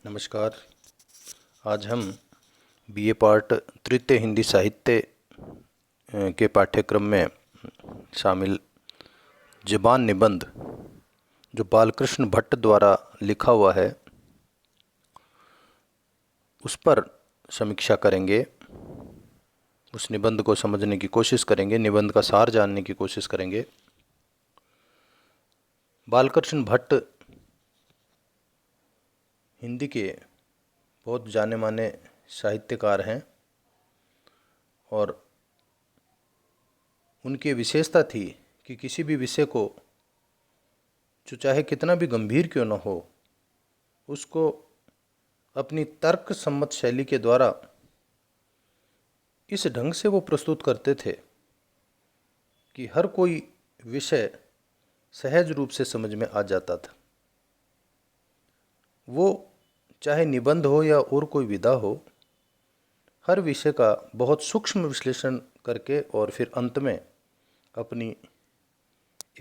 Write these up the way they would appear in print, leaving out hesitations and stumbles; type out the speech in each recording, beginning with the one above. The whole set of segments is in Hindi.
नमस्कार। आज हम बीए पार्ट तृतीय हिंदी साहित्य के पाठ्यक्रम में शामिल ज़बान निबंध जो बालकृष्ण भट्ट द्वारा लिखा हुआ है उस पर समीक्षा करेंगे। उस निबंध को समझने की कोशिश करेंगे, निबंध का सार जानने की कोशिश करेंगे। बालकृष्ण भट्ट हिंदी के बहुत जाने माने साहित्यकार हैं और उनकी विशेषता थी कि किसी भी विषय को जो चाहे कितना भी गंभीर क्यों न हो, उसको अपनी तर्क सम्मत शैली के द्वारा इस ढंग से वो प्रस्तुत करते थे कि हर कोई विषय सहज रूप से समझ में आ जाता था। वो चाहे निबंध हो या और कोई विधा हो, हर विषय का बहुत सूक्ष्म विश्लेषण करके और फिर अंत में अपनी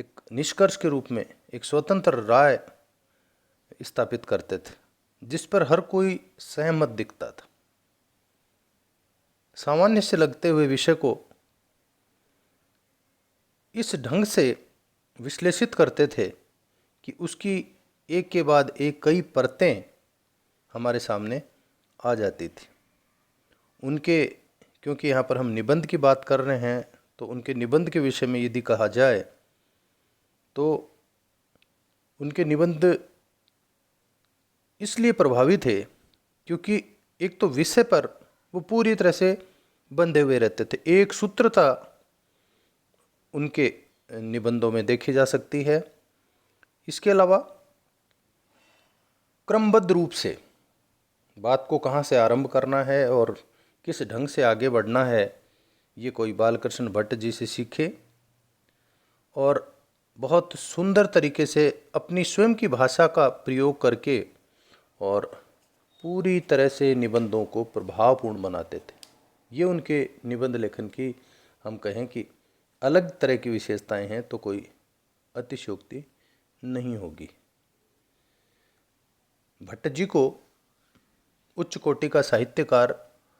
एक निष्कर्ष के रूप में एक स्वतंत्र राय स्थापित करते थे, जिस पर हर कोई सहमत दिखता था। सामान्य से लगते हुए विषय को इस ढंग से विश्लेषित करते थे कि उसकी एक के बाद एक कई परतें हमारे सामने आ जाती थी। उनके, क्योंकि यहाँ पर हम निबंध की बात कर रहे हैं, तो उनके निबंध के विषय में यदि कहा जाए तो उनके निबंध इसलिए प्रभावी थे क्योंकि एक तो विषय पर वो पूरी तरह से बंधे हुए रहते थे। एक सूत्रता उनके निबंधों में देखी जा सकती है। इसके अलावा क्रमबद्ध रूप से बात को कहाँ से आरंभ करना है और किस ढंग से आगे बढ़ना है, ये कोई बालकृष्ण भट्ट जी से सीखे और बहुत सुंदर तरीके से अपनी स्वयं की भाषा का प्रयोग करके और पूरी तरह से निबंधों को प्रभावपूर्ण बनाते थे। ये उनके निबंध लेखन की हम कहें कि अलग तरह की विशेषताएं हैं तो कोई अतिशयोक्ति नहीं होगी। भट्ट जी को उच्च कोटि का साहित्यकार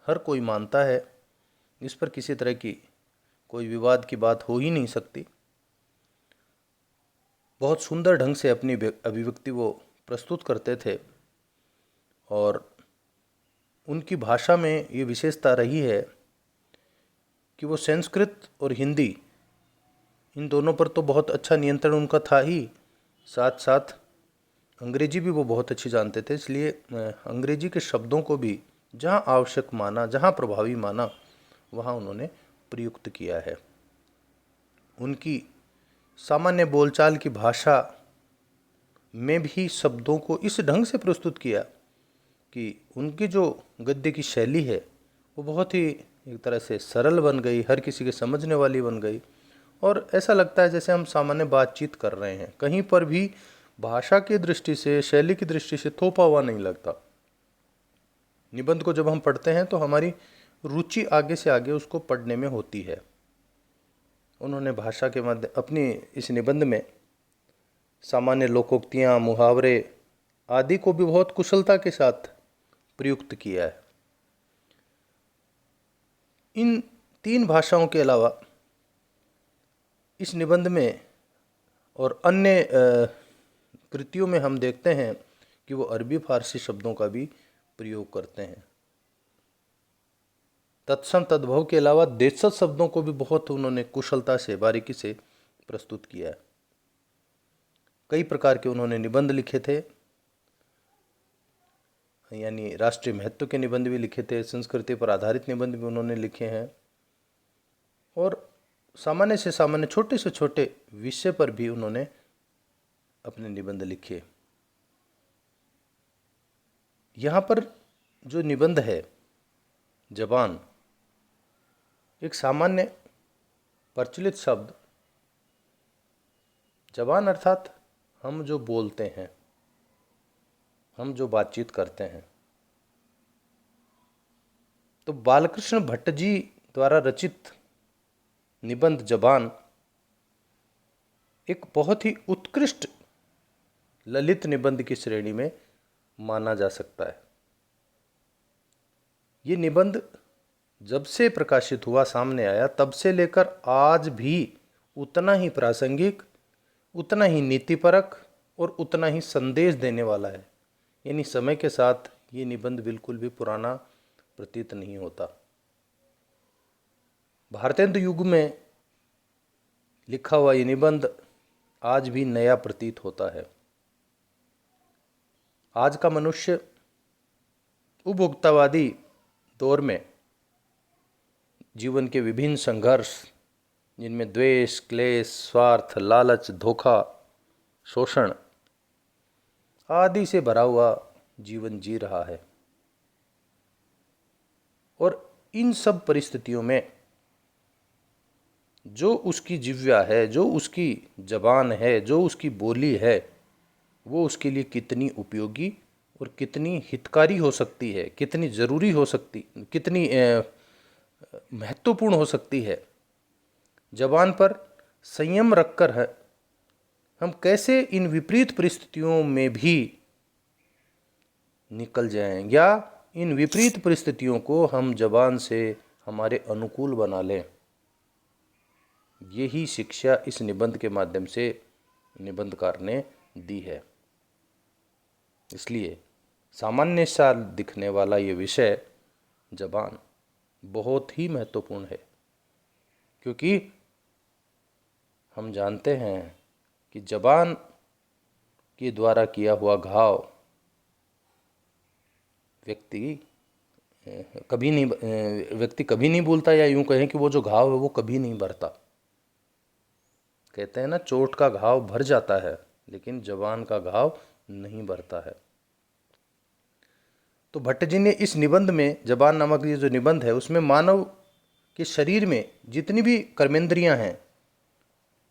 हर कोई मानता है, इस पर किसी तरह की कोई विवाद की बात हो ही नहीं सकती। बहुत सुंदर ढंग से अपनी अभिव्यक्ति वो प्रस्तुत करते थे और उनकी भाषा में ये विशेषता रही है कि वो संस्कृत और हिंदी इन दोनों पर तो बहुत अच्छा नियंत्रण उनका था ही, साथ साथ अंग्रेजी भी वो बहुत अच्छी जानते थे। इसलिए अंग्रेजी के शब्दों को भी जहाँ आवश्यक माना, जहाँ प्रभावी माना, वहाँ उन्होंने प्रयुक्त किया है। उनकी सामान्य बोलचाल की भाषा में भी शब्दों को इस ढंग से प्रस्तुत किया कि उनकी जो गद्य की शैली है वो बहुत ही एक तरह से सरल बन गई, हर किसी के समझने वाली बन गई और ऐसा लगता है जैसे हम सामान्य बातचीत कर रहे हैं। कहीं पर भी भाषा की दृष्टि से, शैली की दृष्टि से थोपा हुआ नहीं लगता। निबंध को जब हम पढ़ते हैं तो हमारी रुचि आगे से आगे उसको पढ़ने में होती है। उन्होंने भाषा के मध्य अपनी इस निबंध में सामान्य लोकोक्तियाँ, मुहावरे आदि को भी बहुत कुशलता के साथ प्रयुक्त किया है। इन तीन भाषाओं के अलावा इस निबंध में और अन्य कृतियों में हम देखते हैं कि वो अरबी फारसी शब्दों का भी प्रयोग करते हैं। तत्सम तद्भव के अलावा देशज शब्दों को भी बहुत उन्होंने कुशलता से, बारीकी से प्रस्तुत किया है। कई प्रकार के उन्होंने निबंध लिखे थे, यानी राष्ट्रीय महत्व के निबंध भी लिखे थे, संस्कृति पर आधारित निबंध भी उन्होंने लिखे हैं और सामान्य से सामान्य, छोटे से छोटे विषय पर भी उन्होंने अपने निबंध लिखे। यहाँ पर जो निबंध है ज़बान, एक सामान्य प्रचलित शब्द ज़बान अर्थात हम जो बोलते हैं, हम जो बातचीत करते हैं। तो बालकृष्ण भट्ट जी द्वारा रचित निबंध ज़बान एक बहुत ही उत्कृष्ट ललित निबंध की श्रेणी में माना जा सकता है। ये निबंध जब से प्रकाशित हुआ, सामने आया, तब से लेकर आज भी उतना ही प्रासंगिक, उतना ही नीतिपरक और उतना ही संदेश देने वाला है। यानी समय के साथ ये निबंध बिल्कुल भी पुराना प्रतीत नहीं होता। भारतेंदु युग में लिखा हुआ ये निबंध आज भी नया प्रतीत होता है। आज का मनुष्य उपभोक्तावादी दौर में जीवन के विभिन्न संघर्ष, जिनमें द्वेष, क्लेश, स्वार्थ, लालच, धोखा, शोषण आदि से भरा हुआ जीवन जी रहा है। और इन सब परिस्थितियों में जो उसकी जिह्वा है, जो उसकी जबान है, जो उसकी बोली है, वो उसके लिए कितनी उपयोगी और कितनी हितकारी हो सकती है, कितनी ज़रूरी हो सकती, कितनी महत्वपूर्ण हो सकती है। जबान पर संयम रखकर है हम कैसे इन विपरीत परिस्थितियों में भी निकल जाएं, या इन विपरीत परिस्थितियों को हम जबान से हमारे अनुकूल बना लें। यही शिक्षा इस निबंध के माध्यम से निबंधकार ने दी है। इसलिए सामान्य सा दिखने वाला ये विषय जबान बहुत ही महत्वपूर्ण है, क्योंकि हम जानते हैं कि जबान के द्वारा किया हुआ घाव व्यक्ति कभी नहीं भूलता, या यूं कहें कि वो जो घाव है वो कभी नहीं भरता। कहते हैं ना, चोट का घाव भर जाता है लेकिन जबान का घाव नहीं भरता है। तो भट्ट जी ने इस निबंध में, जबान नामक ये जो निबंध है, उसमें मानव के शरीर में जितनी भी कर्मेंद्रियां हैं,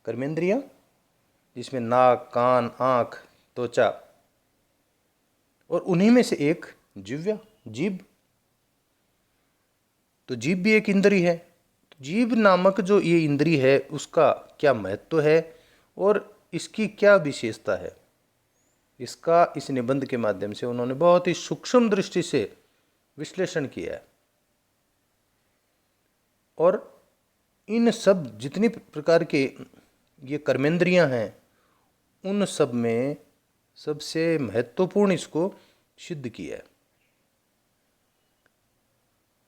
कर्मेंद्रियां जिसमें नाक, कान, आँख, त्वचा, और उन्हीं में से एक जिह्वा, जीभ। तो जीभ भी एक इंद्री है। तो जीभ नामक जो ये इंद्री है उसका क्या महत्व है और इसकी क्या विशेषता है, इसका इस निबंध के माध्यम से उन्होंने बहुत ही सूक्ष्म दृष्टि से विश्लेषण किया है। और इन सब जितनी प्रकार के ये कर्मेंद्रियां हैं, उन सब में सबसे महत्वपूर्ण इसको सिद्ध किया है।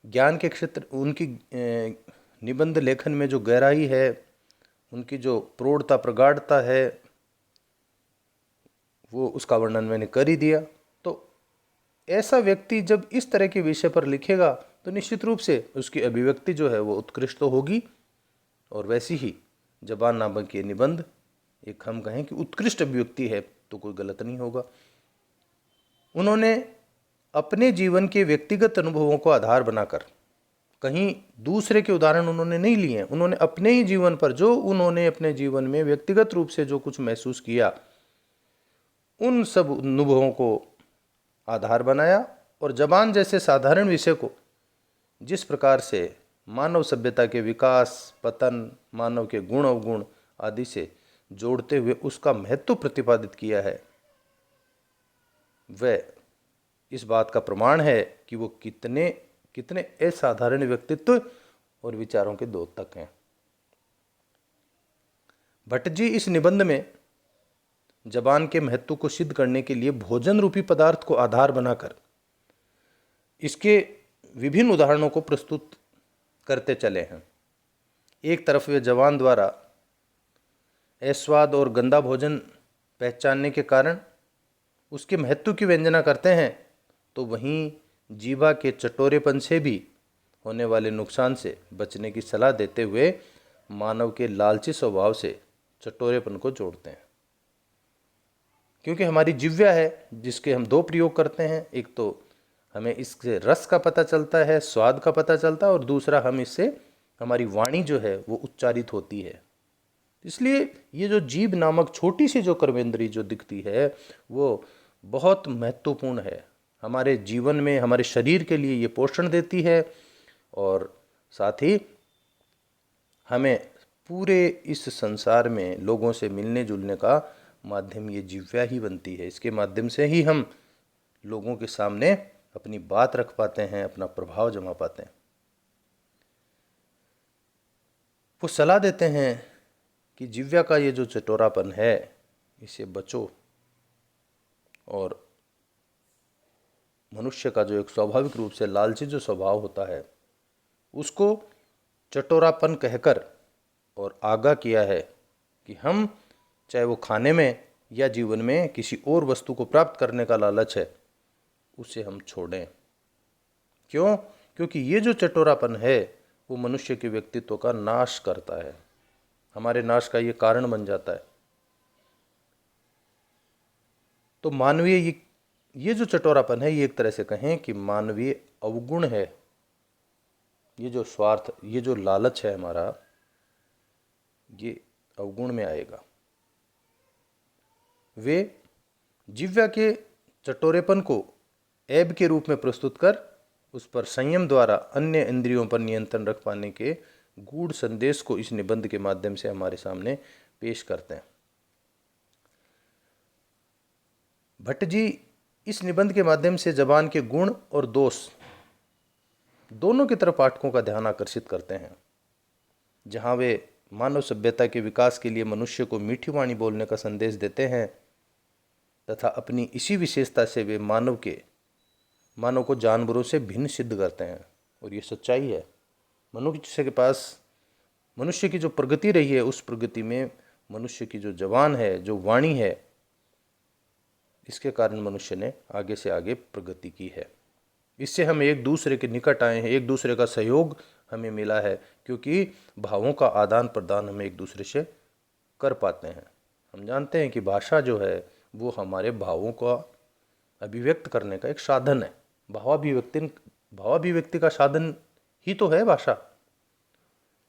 ज्ञान के क्षेत्र उनकी निबंध लेखन में जो गहराई है, उनकी जो प्रौढ़ता, प्रगाढ़ता है, वो उसका वर्णन मैंने कर ही दिया। तो ऐसा व्यक्ति जब इस तरह के विषय पर लिखेगा तो निश्चित रूप से उसकी अभिव्यक्ति जो है वो उत्कृष्ट तो होगी। और वैसी ही जबान नामक ये निबंध एक, हम कहें कि उत्कृष्ट अभिव्यक्ति है तो कोई गलत नहीं होगा। उन्होंने अपने जीवन के व्यक्तिगत अनुभवों को आधार बनाकर, कहीं दूसरे के उदाहरण उन्होंने नहीं लिए हैं, उन्होंने अपने ही जीवन पर, जो उन्होंने अपने जीवन में व्यक्तिगत रूप से जो कुछ महसूस किया, उन सब अनुभवों को आधार बनाया। और जबान जैसे साधारण विषय को जिस प्रकार से मानव सभ्यता के विकास, पतन, मानव के गुण अवगुण आदि से जोड़ते हुए उसका महत्व प्रतिपादित किया है, वह इस बात का प्रमाण है कि वो कितने कितने असाधारण व्यक्तित्व और विचारों के द्योतक हैं। भट्ट जी इस निबंध में जबान के महत्व को सिद्ध करने के लिए भोजन रूपी पदार्थ को आधार बनाकर इसके विभिन्न उदाहरणों को प्रस्तुत करते चले हैं। एक तरफ वे जबान द्वारा अस्वाद और गंदा भोजन पहचानने के कारण उसके महत्व की व्यंजना करते हैं, तो वहीं जीवा के चटोरेपन से भी होने वाले नुकसान से बचने की सलाह देते हुए मानव के लालची स्वभाव से चटोरेपन को जोड़ते हैं। क्योंकि हमारी जिह्वा है जिसके हम दो प्रयोग करते हैं, एक तो हमें इससे रस का पता चलता है, स्वाद का पता चलता है, और दूसरा हम इससे, हमारी वाणी जो है वो उच्चारित होती है। इसलिए ये जो जीभ नामक छोटी सी जो कर्मेंद्री जो दिखती है वो बहुत महत्वपूर्ण है हमारे जीवन में, हमारे शरीर के लिए ये पोषण देती है, और साथ ही हमें पूरे इस संसार में लोगों से मिलने जुलने का माध्यम ये जिह्वा ही बनती है। इसके माध्यम से ही हम लोगों के सामने अपनी बात रख पाते हैं, अपना प्रभाव जमा पाते हैं। वो सलाह देते हैं कि जिव्या का ये जो चटोरापन है इससे बचो, और मनुष्य का जो एक स्वाभाविक रूप से लालची जो स्वभाव होता है उसको चटोरापन कहकर और आगाह किया है कि हम चाहे वो खाने में या जीवन में किसी और वस्तु को प्राप्त करने का लालच है उसे हम छोड़ें। क्यों? क्योंकि ये जो चटोरापन है वो मनुष्य के व्यक्तित्व का नाश करता है, हमारे नाश का ये कारण बन जाता है। तो मानवीय ये जो चटोरापन है ये एक तरह से कहें कि मानवीय अवगुण है। ये जो स्वार्थ, ये जो लालच है हमारा, ये अवगुण में आएगा। वे जिव्या के चटोरेपन को ऐब के रूप में प्रस्तुत कर उस पर संयम द्वारा अन्य इंद्रियों पर नियंत्रण रख पाने के गूढ़ संदेश को इस निबंध के माध्यम से हमारे सामने पेश करते हैं। भट्ट जी इस निबंध के माध्यम से जबान के गुण और दोष दोनों की तरफ पाठकों का ध्यान आकर्षित करते हैं। जहां वे मानव सभ्यता के विकास के लिए मनुष्य को मीठी वाणी बोलने का संदेश देते हैं तथा अपनी इसी विशेषता से वे मानव को जानवरों से भिन्न सिद्ध करते हैं। और ये सच्चाई है। मनुष्य के पास मनुष्य की जो प्रगति रही है उस प्रगति में मनुष्य की जो जबान है, जो वाणी है, इसके कारण मनुष्य ने आगे से आगे प्रगति की है। इससे हम एक दूसरे के निकट आए हैं, एक दूसरे का सहयोग हमें मिला है, क्योंकि भावों का आदान प्रदान हम एक दूसरे से कर पाते हैं। हम जानते हैं कि भाषा जो है वो हमारे भावों का अभिव्यक्त करने का एक साधन है। भावाभिव्यक्ति का साधन ही तो है भाषा।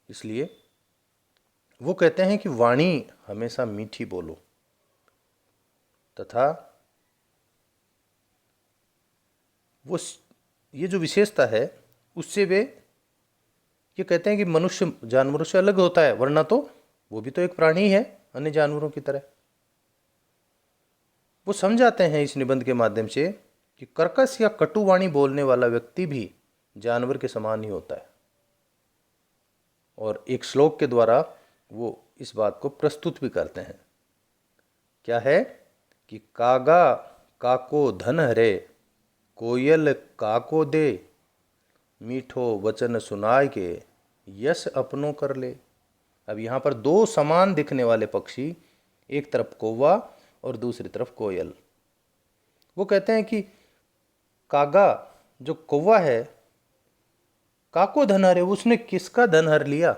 इसलिए वो कहते हैं कि वाणी हमेशा मीठी बोलो तथा वो ये जो विशेषता है उससे वे ये कहते हैं कि मनुष्य जानवरों से अलग होता है, वरना तो वो भी तो एक प्राणी है अन्य जानवरों की तरह। वो समझाते हैं इस निबंध के माध्यम से कि कर्कश या कटु वाणी बोलने वाला व्यक्ति भी जानवर के समान ही होता है। और एक श्लोक के द्वारा वो इस बात को प्रस्तुत भी करते हैं। क्या है कि कागा काको धन हरे, कोयल काको दे, मीठो वचन सुनाय के, यश अपनों कर ले। अब यहाँ पर दो समान दिखने वाले पक्षी, एक तरफ कौवा और दूसरी तरफ कोयल। वो कहते हैं कि कागा जो कौवा है, काको धन हरे, उसने किसका धन हर लिया,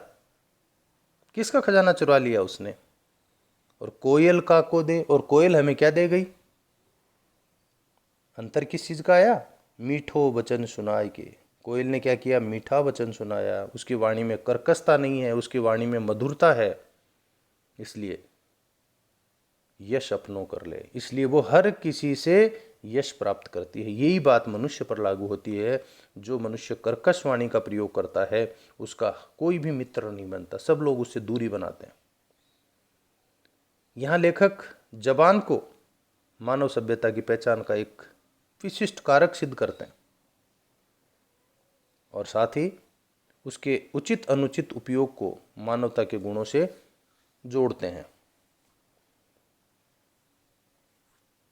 किसका खजाना चुरा लिया उसने। और कोयल काको दे, और कोयल हमें क्या दे गई। अंतर किस चीज का आया? मीठो वचन सुनाय के। कोयल ने क्या किया? मीठा वचन सुनाया। उसकी वाणी में कर्कशता नहीं है, उसकी वाणी में मधुरता है। इसलिए यश अपनों कर ले, इसलिए वो हर किसी से यश प्राप्त करती है। यही बात मनुष्य पर लागू होती है। जो मनुष्य कर्कश वाणी का प्रयोग करता है उसका कोई भी मित्र नहीं बनता, सब लोग उससे दूरी बनाते हैं। यहाँ लेखक जबान को मानव सभ्यता की पहचान का एक विशिष्ट कारक सिद्ध करते हैं और साथ ही उसके उचित अनुचित उपयोग को मानवता के गुणों से जोड़ते हैं।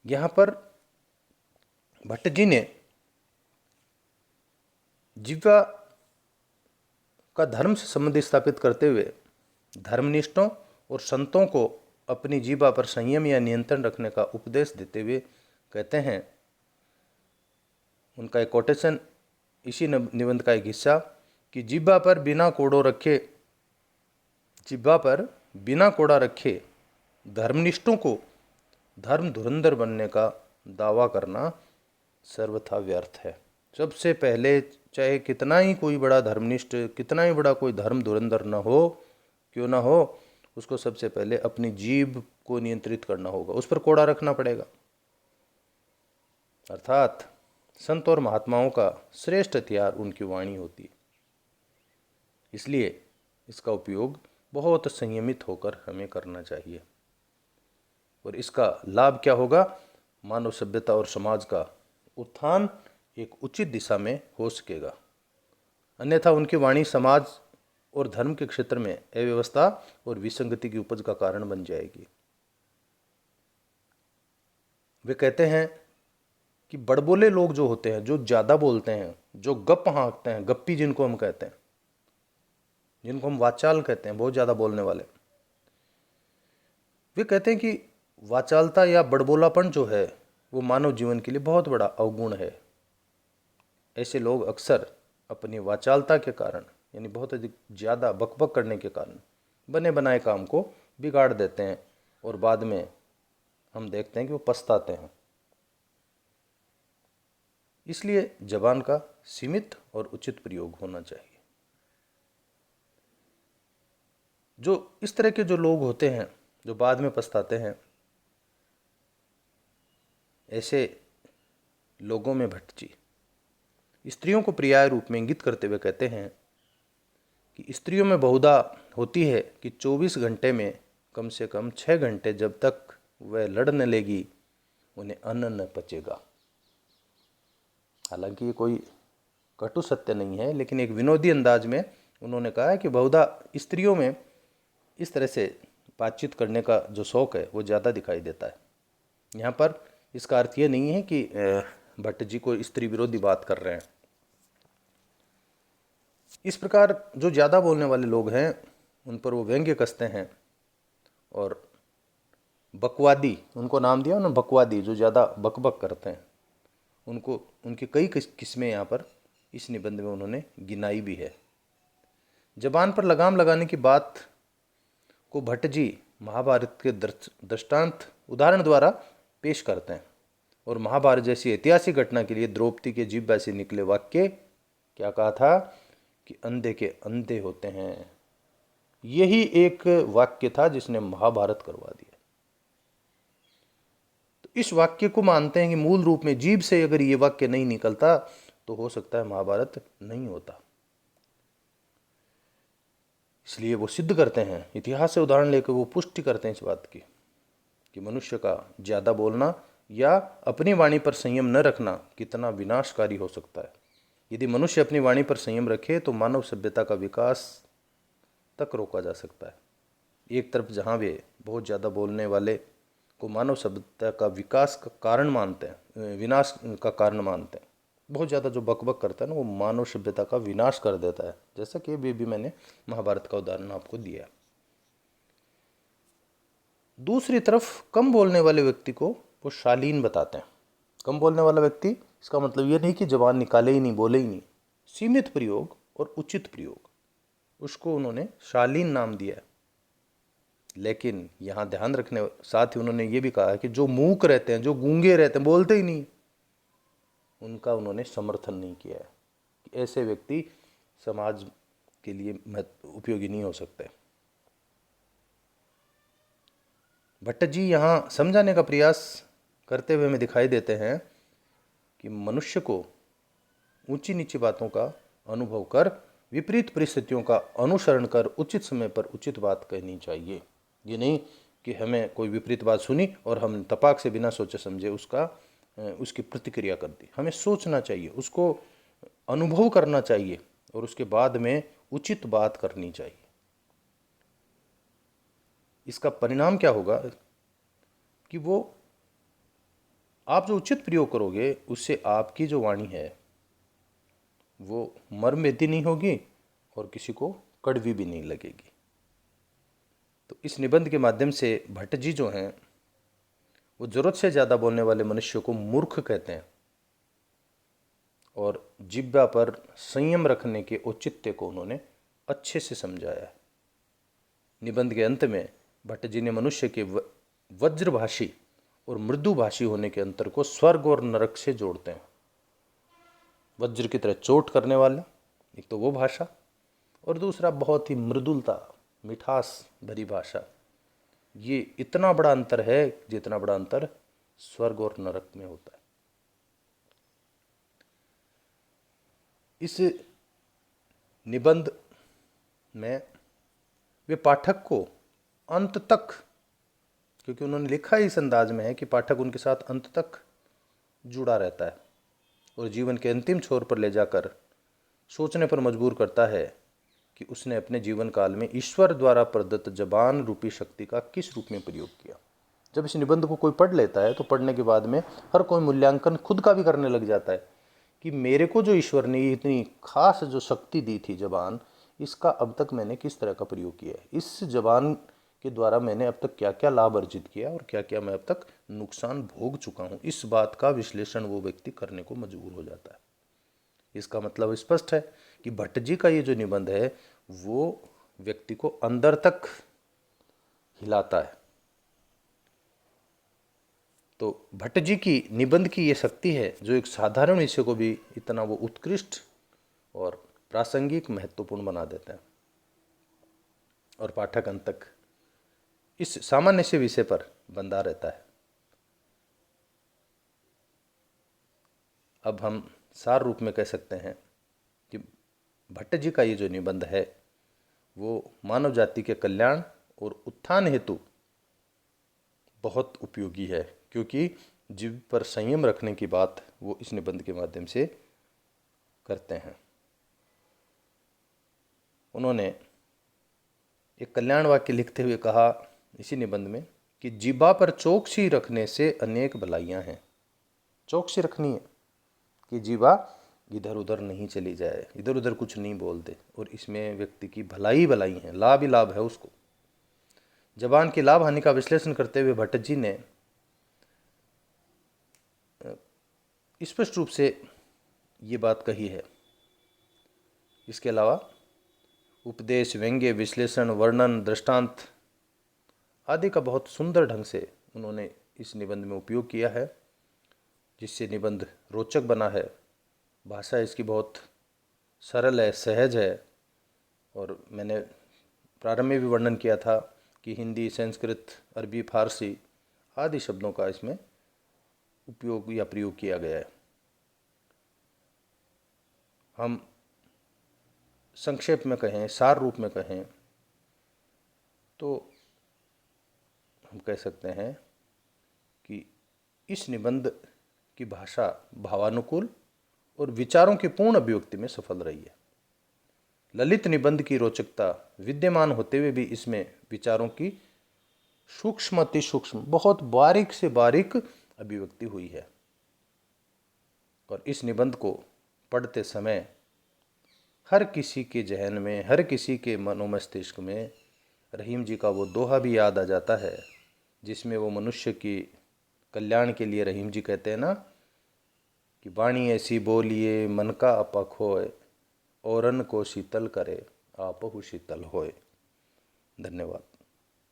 यहाँ पर भट्ट जी ने जिह्वा का धर्म से संबंध स्थापित करते हुए धर्मनिष्ठों और संतों को अपनी जीवा पर संयम या नियंत्रण रखने का उपदेश देते हुए कहते हैं, उनका एक कोटेशन इसी निबंध का एक हिस्सा, कि जिह्वा पर बिना कोड़ा रखे धर्मनिष्ठों को धर्म धुरंधर बनने का दावा करना सर्वथा व्यर्थ है। सबसे पहले चाहे कितना ही कोई बड़ा धर्मनिष्ठ, कितना ही बड़ा कोई धर्म धुरंधर न हो, क्यों ना हो, उसको सबसे पहले अपनी जीभ को नियंत्रित करना होगा, उस पर कोड़ा रखना पड़ेगा। अर्थात संत और महात्माओं का श्रेष्ठ हथियार उनकी वाणी होती है। इसलिए इसका उपयोग बहुत संयमित होकर हमें करना चाहिए। और इसका लाभ क्या होगा? मानव सभ्यता और समाज का उत्थान एक उचित दिशा में हो सकेगा। अन्यथा उनकी वाणी समाज और धर्म के क्षेत्र में अव्यवस्था और विसंगति की उपज का कारण बन जाएगी। वे कहते हैं कि बड़बोले लोग जो होते हैं, जो ज़्यादा बोलते हैं, जो गप हाँकते हैं, गप्पी जिनको हम कहते हैं, जिनको हम वाचाल कहते हैं, बहुत ज़्यादा बोलने वाले, वे कहते हैं कि वाचालता या बड़बोलापन जो है वो मानव जीवन के लिए बहुत बड़ा अवगुण है। ऐसे लोग अक्सर अपनी वाचालता के कारण, यानी बहुत अधिक ज़्यादा बकबक करने के कारण, बने बनाए काम को बिगाड़ देते हैं और बाद में हम देखते हैं कि वो पछताते हैं। इसलिए जबान का सीमित और उचित प्रयोग होना चाहिए। जो इस तरह के जो लोग होते हैं जो बाद में पछताते हैं, ऐसे लोगों में भट्ट जी स्त्रियों को पर्याय रूप में इंगित करते हुए कहते हैं कि स्त्रियों में बहुधा होती है कि 24 घंटे में कम से कम 6 घंटे जब तक वह लड़ न लेगी उन्हें अन्न न पचेगा। हालांकि ये कोई कटु सत्य नहीं है, लेकिन एक विनोदी अंदाज में उन्होंने कहा है कि बहुधा स्त्रियों में इस तरह से बातचीत करने का जो शौक़ है वो ज़्यादा दिखाई देता है। यहाँ पर इसका अर्थ ये नहीं है कि भट्ट जी को स्त्री विरोधी बात कर रहे हैं। इस प्रकार जो ज़्यादा बोलने वाले लोग हैं उन पर वो व्यंग्य कसते हैं और बकवादी, उनको नाम दिया उन्होंने बकवादी, जो ज़्यादा बकबक करते हैं, उनको उनकी कई किस्में यहाँ पर इस निबंध में उन्होंने गिनाई भी है। जबान पर लगाम लगाने की बात को भट्ट जी महाभारत के दृष्टांत उदाहरण द्वारा पेश करते हैं और महाभारत जैसी ऐतिहासिक घटना के लिए द्रौपदी के जीभ से निकले वाक्य क्या कहा था कि अंधे के अंधे होते हैं, यही एक वाक्य था जिसने महाभारत करवा दिया। तो इस वाक्य को मानते हैं कि मूल रूप में जीभ से अगर ये वाक्य नहीं निकलता तो हो सकता है महाभारत नहीं होता। इसलिए वो सिद्ध करते हैं, इतिहास से उदाहरण लेकर वो पुष्टि करते हैं इस बात की कि मनुष्य का ज़्यादा बोलना या अपनी वाणी पर संयम न रखना कितना विनाशकारी हो सकता है। यदि मनुष्य अपनी वाणी पर संयम रखे तो मानव सभ्यता का विकास तक रोका जा सकता है। एक तरफ जहाँ वे बहुत ज़्यादा बोलने वाले को मानव सभ्यता का विकास का कारण मानते हैं, विनाश का कारण मानते हैं, बहुत ज़्यादा जो बकबक करता है ना वो मानव सभ्यता का विनाश कर देता है, जैसा कि भी मैंने महाभारत का उदाहरण आपको दिया। दूसरी तरफ कम बोलने वाले व्यक्ति को वो शालीन बताते हैं। कम बोलने वाला व्यक्ति, इसका मतलब ये नहीं कि जबान निकाले ही नहीं, बोले ही नहीं, सीमित प्रयोग और उचित प्रयोग, उसको उन्होंने शालीन नाम दिया है। लेकिन यहाँ ध्यान रखने साथ ही उन्होंने ये भी कहा है कि जो मूक रहते हैं, जो गूंगे रहते हैं, बोलते ही नहीं, उनका उन्होंने समर्थन नहीं किया है कि ऐसे व्यक्ति समाज के लिए उपयोगी नहीं हो सकते। भट्ट जी यहाँ समझाने का प्रयास करते हुए हमें दिखाई देते हैं कि मनुष्य को ऊंची नीची बातों का अनुभव कर विपरीत परिस्थितियों का अनुसरण कर उचित समय पर उचित बात कहनी चाहिए। ये नहीं कि हमें कोई विपरीत बात सुनी और हम तपाक से बिना सोचे समझे उसकी प्रतिक्रिया कर दी। हमें सोचना चाहिए, उसको अनुभव करना चाहिए और उसके बाद में उचित बात करनी चाहिए। इसका परिणाम क्या होगा कि वो आप जो उचित प्रयोग करोगे उससे आपकी जो वाणी है वो मर्मभेदी नहीं होगी और किसी को कड़वी भी नहीं लगेगी। तो इस निबंध के माध्यम से भट्ट जी जो हैं वो जरूरत से ज़्यादा बोलने वाले मनुष्य को मूर्ख कहते हैं और जिह्वा पर संयम रखने के औचित्य को उन्होंने अच्छे से समझाया है। निबंध के अंत में भट्ट जी ने मनुष्य के वज्रभाषी और मृदुभाषी होने के अंतर को स्वर्ग और नरक से जोड़ते हैं। वज्र की तरह चोट करने वाला एक तो वो भाषा, और दूसरा बहुत ही मृदुलता, मिठास भरी भाषा। ये इतना बड़ा अंतर है जितना बड़ा अंतर स्वर्ग और नरक में होता है। इस निबंध में वे पाठक को अंत तक, क्योंकि उन्होंने लिखा इस अंदाज में है कि पाठक उनके साथ अंत तक जुड़ा रहता है, और जीवन के अंतिम छोर पर ले जाकर सोचने पर मजबूर करता है कि उसने अपने जीवन काल में ईश्वर द्वारा प्रदत्त जबान रूपी शक्ति का किस रूप में प्रयोग किया। जब इस निबंध को कोई पढ़ लेता है तो पढ़ने के बाद में हर कोई मूल्यांकन खुद का भी करने लग जाता है कि मेरे को जो ईश्वर ने इतनी खास जो शक्ति दी थी जबान, इसका अब तक मैंने किस तरह का प्रयोग किया है, इस जबान के द्वारा मैंने अब तक क्या क्या लाभ अर्जित किया और क्या क्या मैं अब तक नुकसान भोग चुका हूँ। इस बात का विश्लेषण वो व्यक्ति करने को मजबूर हो जाता है। इसका मतलब स्पष्ट है कि भट्ट जी का ये जो निबंध है वो व्यक्ति को अंदर तक हिलाता है। तो भट्ट जी की निबंध की ये शक्ति है जो एक साधारण विषय को भी इतना वो उत्कृष्ट और प्रासंगिक महत्वपूर्ण बना देता है और पाठक अंत तक इस सामान्य से विषय पर बंधा रहता है। अब हम सार रूप में कह सकते हैं कि भट्ट जी का ये जो निबंध है वो मानव जाति के कल्याण और उत्थान हेतु बहुत उपयोगी है, क्योंकि जीव पर संयम रखने की बात वो इस निबंध के माध्यम से करते हैं। उन्होंने एक कल्याण वाक्य लिखते हुए कहा इसी निबंध में कि जीभा पर चौकसी रखने से अनेक भलाइयाँ हैं। चौकसी रखनी है कि जीभा इधर उधर नहीं चली जाए, इधर उधर कुछ नहीं बोल दे, और इसमें व्यक्ति की भलाई भलाई है, लाभ ही लाभ है उसको। जबान की लाभ हानि का विश्लेषण करते हुए भट्ट जी ने स्पष्ट रूप से ये बात कही है। इसके अलावा उपदेश, व्यंग्य, विश्लेषण, वर्णन, दृष्टांत आदि का बहुत सुंदर ढंग से उन्होंने इस निबंध में उपयोग किया है, जिससे निबंध रोचक बना है। भाषा इसकी बहुत सरल है, सहज है, और मैंने प्रारंभ में भी वर्णन किया था कि हिंदी, संस्कृत, अरबी, फारसी आदि शब्दों का इसमें उपयोग या प्रयोग किया गया है। हम संक्षेप में कहें, सार रूप में कहें तो हम कह सकते हैं कि इस निबंध की भाषा भावानुकूल और विचारों की पूर्ण अभिव्यक्ति में सफल रही है। ललित निबंध की रोचकता विद्यमान होते हुए भी इसमें विचारों की सूक्ष्म अति सूक्ष्म, बहुत बारीक से बारीक अभिव्यक्ति हुई है। और इस निबंध को पढ़ते समय हर किसी के जहन में, हर किसी के मनोमस्तिष्क में रहीम जी का वो दोहा भी याद आ जाता है, जिसमें वो मनुष्य की कल्याण के लिए रहीम जी कहते हैं ना कि वाणी ऐसी बोलिए मन का अपख होए, औरन को शीतल करे आपहु शीतल होए। धन्यवाद।